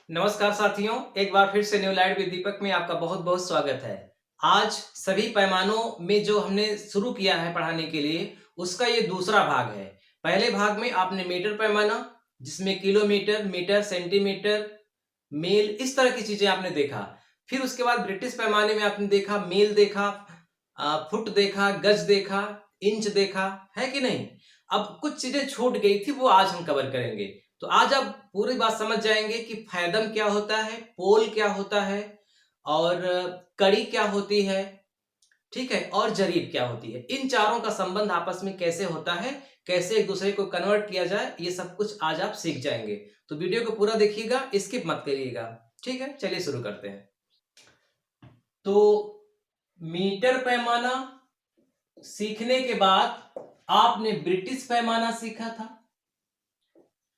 नमस्कार साथियों, एक बार फिर से न्यू लाइट विद दीपक में आपका बहुत बहुत स्वागत है। आज सभी पैमानों में जो हमने शुरू किया है पढ़ाने के लिए, उसका ये दूसरा भाग है। पहले भाग में आपने मीटर पैमाना, जिसमें किलोमीटर, मीटर, सेंटीमीटर, मील, इस तरह की चीजें आपने देखा। फिर उसके बाद ब्रिटिश पैमाने में आपने देखा, मील देखा, फुट देखा, गज देखा, इंच देखा, है कि नहीं। अब कुछ चीजें छूट गई थी, वो आज हम कवर करेंगे। तो आज आप पूरी बात समझ जाएंगे कि फैदम क्या होता है, पोल क्या होता है, और कड़ी क्या होती है, ठीक है, और जरीब क्या होती है। इन चारों का संबंध आपस में कैसे होता है, कैसे एक दूसरे को कन्वर्ट किया जाए, ये सब कुछ आज आप सीख जाएंगे। तो वीडियो को पूरा देखिएगा, स्किप मत करिएगा। ठीक है, चलिए शुरू करते हैं। तो मीटर पैमाना सीखने के बाद आपने ब्रिटिश पैमाना सीखा था,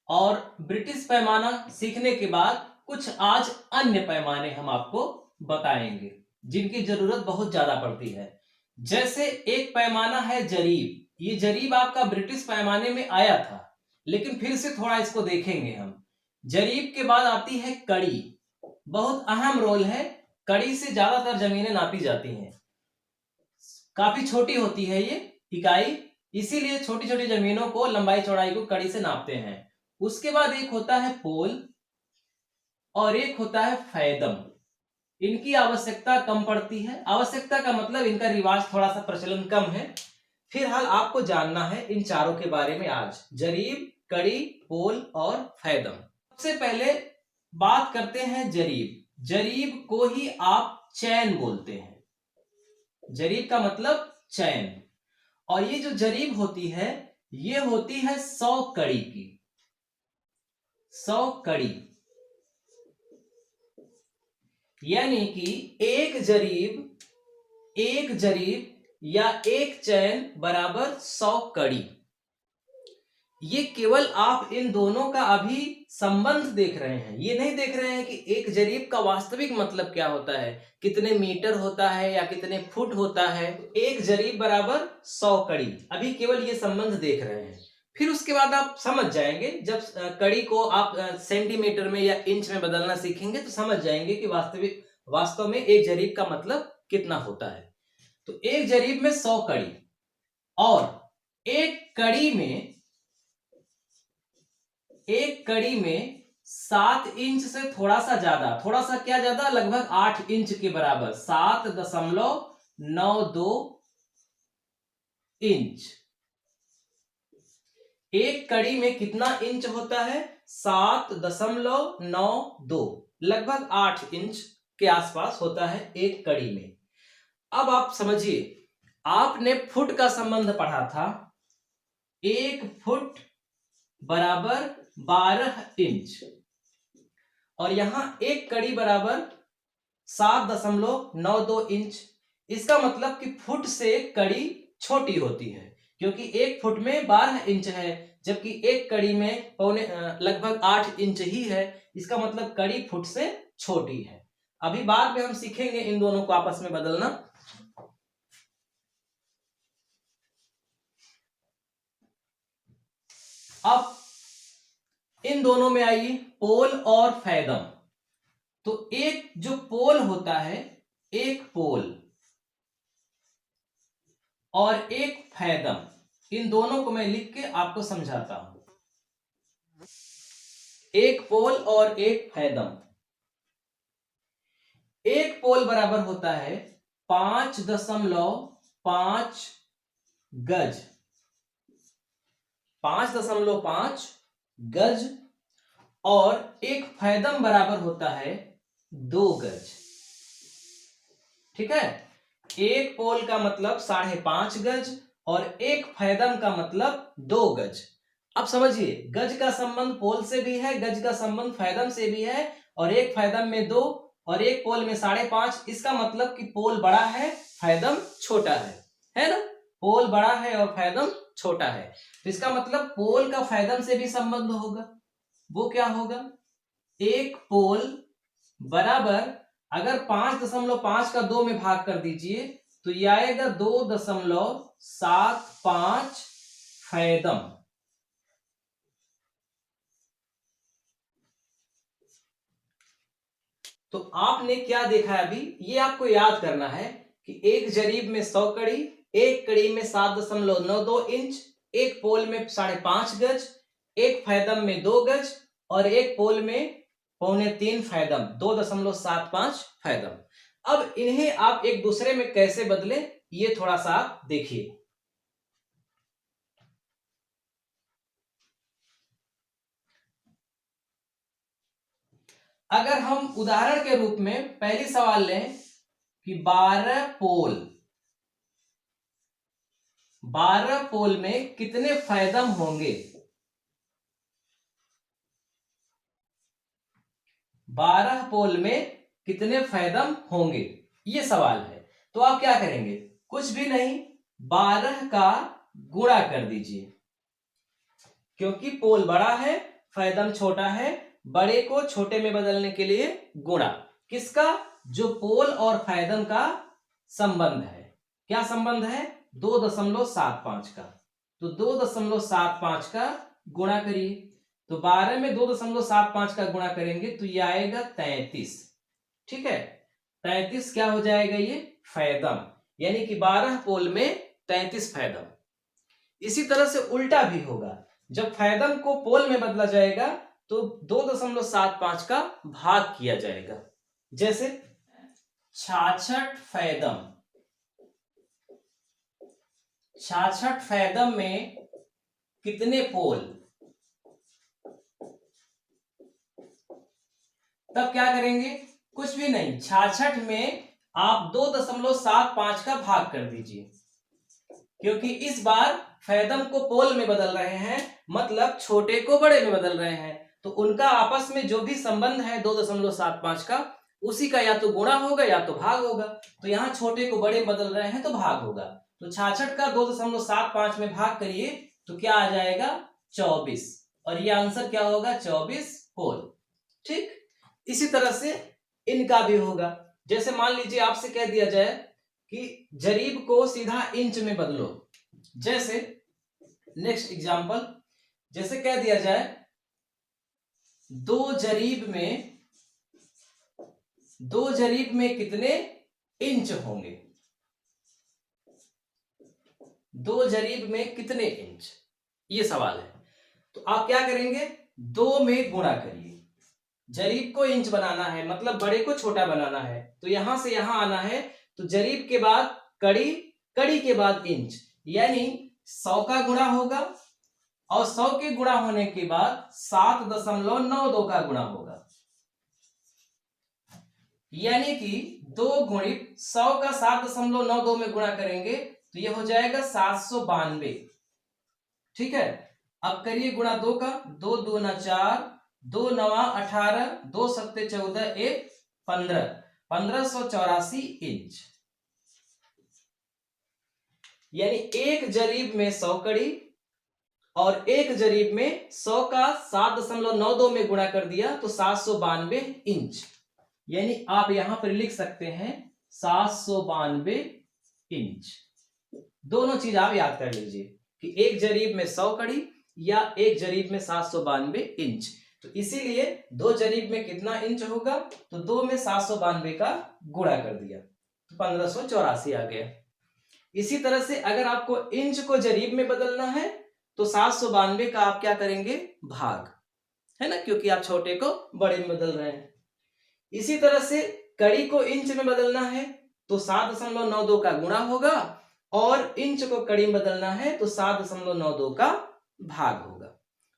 और ब्रिटिश पैमाना सीखने के बाद कुछ आज अन्य पैमाने हम आपको बताएंगे जिनकी जरूरत बहुत ज्यादा पड़ती है। जैसे एक पैमाना है जरीब। ये जरीब आपका ब्रिटिश पैमाने में आया था, लेकिन फिर से थोड़ा इसको देखेंगे हम। जरीब के बाद आती है कड़ी। बहुत अहम रोल है। कड़ी से ज्यादातर जमीनें नापी जाती हैं। काफी छोटी होती है ये इकाई, इसीलिए छोटी छोटी जमीनों को, लंबाई चौड़ाई को कड़ी से नापते हैं। उसके बाद एक होता है पोल और एक होता है फैदम। इनकी आवश्यकता कम पड़ती है। आवश्यकता का मतलब इनका रिवाज, थोड़ा सा प्रचलन कम है। फिलहाल आपको जानना है इन चारों के बारे में आज, जरीब, कड़ी, पोल और फैदम। सबसे पहले बात करते हैं जरीब। जरीब को ही आप चैन बोलते हैं। जरीब का मतलब चैन। और ये जो जरीब होती है, ये होती है 100 कड़ी की। 100 कड़ी यानी कि एक जरीब या एक चैन बराबर 100 कड़ी। ये केवल आप इन दोनों का अभी संबंध देख रहे हैं, ये नहीं देख रहे हैं कि एक जरीब का वास्तविक मतलब क्या होता है, कितने मीटर होता है या कितने फुट होता है। एक जरीब बराबर 100 कड़ी, अभी केवल ये संबंध देख रहे हैं। फिर उसके बाद आप समझ जाएंगे, जब कड़ी को आप सेंटीमीटर में या इंच में बदलना सीखेंगे तो समझ जाएंगे कि वास्तव में एक जरीब का मतलब कितना होता है। तो एक जरीब में 100 कड़ी, और एक कड़ी में 7 इंच से थोड़ा सा ज्यादा, थोड़ा सा क्या ज्यादा, लगभग 8 इंच के बराबर, 7.92 इंच। एक कड़ी में कितना इंच होता है? 7.92, लगभग 8 इंच के आसपास होता है एक कड़ी में। अब आप समझिए, आपने फुट का संबंध पढ़ा था। एक फुट बराबर 12 इंच, और यहां एक कड़ी बराबर 7.92 इंच। इसका मतलब कि फुट से कड़ी छोटी होती है, क्योंकि एक फुट में 12 इंच है, जबकि एक कड़ी में लगभग 8 इंच ही है। इसका मतलब कड़ी फुट से छोटी है। अभी बाद में हम सीखेंगे इन दोनों को आपस में बदलना। अब इन दोनों में आइए, पोल और फैदम। तो एक जो पोल होता है, एक पोल और एक फैदम, इन दोनों को मैं लिख के आपको समझाता हूं। एक पोल और एक फैदम। एक पोल बराबर होता है 5.5 गज, 5.5 गज, और एक फैदम बराबर होता है 2 गज। ठीक है, एक पोल का मतलब 5.5 गज और एक फैदम का मतलब 2 गज। अब समझिए, गज का संबंध पोल से भी है, गज का संबंध फैदम से भी है, और एक फैदम में 2 और एक पोल में 5.5। इसका मतलब कि पोल बड़ा है, फैदम छोटा है ना। पोल बड़ा है और फैदम छोटा है, तो इसका मतलब पोल का फैदम से भी संबंध होगा। वो क्या होगा? एक पोल बराबर, अगर 5.5 का 2 में भाग कर दीजिए तो ये आएगा 2.75 तो आपने क्या देखा है अभी, ये आपको याद करना है कि एक जरीब में 100 कड़ी, एक कड़ी में 7.92 इंच, एक पोल में 5.5 गज, एक फैदम में 2 गज और एक पोल में 2.25 फैदम, 2.75 फैदम। अब इन्हें आप एक दूसरे में कैसे बदले, ये थोड़ा सा आप देखिए। अगर हम उदाहरण के रूप में पहली सवाल लें कि 12 पोल में कितने फैदम होंगे, 12 पोल में कितने फैदम होंगे, ये सवाल है। तो आप क्या करेंगे, कुछ भी नहीं, 12 का गुणा कर दीजिए, क्योंकि पोल बड़ा है फैदम छोटा है, बड़े को छोटे में बदलने के लिए गुणा किसका, जो पोल और फैदम का संबंध है। क्या संबंध है, 2.75 का। तो 2.75 का गुणा करिए, तो 12 में 2.75 का गुणा करेंगे तो ये आएगा 33। ठीक है, 33 क्या हो जाएगा, ये फैदम, यानी कि 12 पोल में 33 फैदम। इसी तरह से उल्टा भी होगा, जब फैदम को पोल में बदला जाएगा तो 2.75 का भाग किया जाएगा। जैसे 66 फैदम, 66 फैदम में कितने पोल, तब क्या करेंगे, कुछ भी नहीं, 66 में आप 2.75 का भाग कर दीजिए, क्योंकि इस बार फैदम को पोल में बदल रहे हैं, मतलब छोटे को बड़े में बदल रहे हैं, तो उनका आपस में जो भी संबंध है 2.75 का, उसी का या तो गुणा होगा या तो भाग होगा। तो यहाँ छोटे को बड़े में बदल रहे हैं तो भाग होगा, तो 66 का 2.75 में भाग करिए तो क्या आ जाएगा, 24, और ये आंसर क्या होगा, 24 पोल। ठीक, इसी तरह से इनका भी होगा। जैसे मान लीजिए आपसे कह दिया जाए कि जरीब को सीधा इंच में बदलो, जैसे नेक्स्ट एग्जांपल, जैसे कह दिया जाए 2 जरीब में कितने इंच होंगे, 2 जरीब में कितने इंच, ये सवाल है। तो आप क्या करेंगे, 2 में गुणा करिए, जरीब को इंच बनाना है, मतलब बड़े को छोटा बनाना है, तो यहां से यहां आना है, तो जरीब के बाद कड़ी, कड़ी के बाद इंच, यानी 100 का गुणा होगा, और 100 के गुणा होने के बाद 7.92 का गुणा होगा, यानी कि 2 गुणित 100 का 7.92 में गुणा करेंगे तो ये हो जाएगा 792। ठीक है, अब करिए गुणा 2 का, 2 दूना 4, 2 नवा 18, 2 सत्ते 14, 1 15, 1584 इंच, यानी एक जरीब में 100 कड़ी और एक जरीब में 100 का 7.92 में गुणा कर दिया तो 792 इंच, यानी आप यहां पर लिख सकते हैं 792 इंच। दोनों चीज आप याद कर लीजिए कि एक जरीब में 100 कड़ी या एक जरीब में 792 इंच, तो इसीलिए 2 जरीब में कितना इंच होगा, तो 2 में 792 का गुणा कर दिया तो 1584 आ गया। इसी तरह से अगर आपको इंच को जरीब में बदलना है तो 792 का आप क्या करेंगे, भाग, है ना, क्योंकि आप छोटे को बड़े में बदल रहे हैं। इसी तरह से कड़ी को इंच में बदलना है तो 7.92 का गुणा होगा, और इंच को कड़ी में बदलना है तो 7.92 का भाग होगा।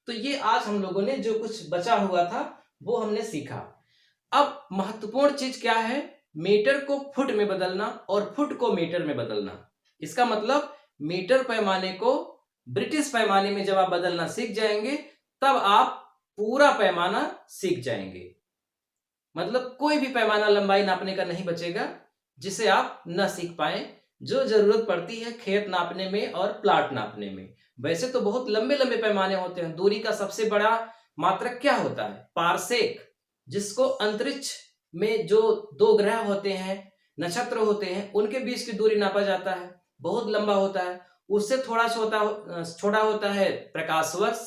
तो ये आज हम लोगों ने जो कुछ बचा हुआ था वो हमने सीखा। अब महत्वपूर्ण चीज क्या है, मीटर को फुट में बदलना और फुट को मीटर में बदलना। इसका मतलब मीटर पैमाने को ब्रिटिश पैमाने में जब आप बदलना सीख जाएंगे तब आप पूरा पैमाना सीख जाएंगे। मतलब कोई भी पैमाना लंबाई नापने का नहीं बचेगा जिसे आप न सीख पाए, जो जरूरत पड़ती है खेत नापने में और प्लाट नापने में। वैसे तो बहुत लंबे लंबे पैमाने होते हैं। दूरी का सबसे बड़ा मात्रक क्या होता है, पारसेक, जिसको अंतरिक्ष में जो 2 ग्रह होते हैं, नक्षत्र होते हैं, उनके बीच की दूरी नापा जाता है, बहुत लंबा होता है। उससे थोड़ा छोटा होता है प्रकाश वर्ष,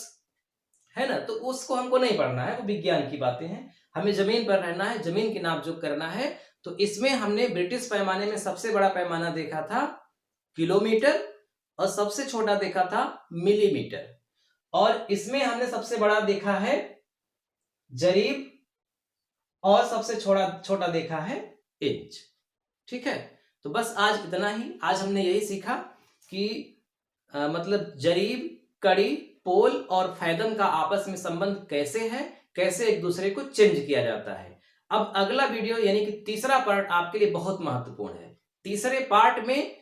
है ना, तो उसको हमको नहीं पढ़ना है, वो विज्ञान की बातें हैं। हमें जमीन पर रहना है, जमीन की नापजोक करना है। तो इसमें हमने ब्रिटिश पैमाने में सबसे बड़ा पैमाना देखा था किलोमीटर और सबसे छोटा देखा था मिलीमीटर, और इसमें हमने सबसे बड़ा देखा है जरीब और सबसे छोटा छोटा देखा है इंच। ठीक है, तो बस आज इतना ही। आज हमने यही सीखा कि मतलब जरीब, कड़ी, पोल और फैदम का आपस में संबंध कैसे है, कैसे एक दूसरे को चेंज किया जाता है। अब अगला वीडियो यानी कि तीसरा पार्ट आपके लिए बहुत महत्वपूर्ण है। तीसरे पार्ट में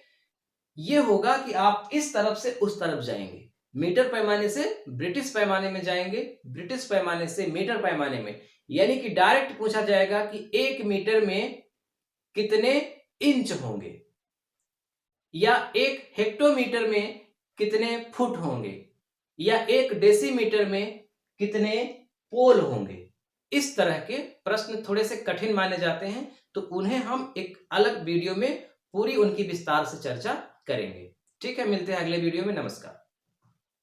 यह होगा कि आप इस तरफ से उस तरफ जाएंगे, मीटर पैमाने से ब्रिटिश पैमाने में जाएंगे, ब्रिटिश पैमाने से मीटर पैमाने में, यानी कि डायरेक्ट पूछा जाएगा कि 1 मीटर में कितने इंच होंगे, या 1 हेक्टोमीटर में कितने फुट होंगे, या 1 डेसीमीटर में कितने पोल होंगे। इस तरह के प्रश्न थोड़े से कठिन माने जाते हैं, तो उन्हें हम एक अलग वीडियो में पूरी उनकी विस्तार से चर्चा करेंगे। ठीक है, मिलते हैं अगले वीडियो में। नमस्कार।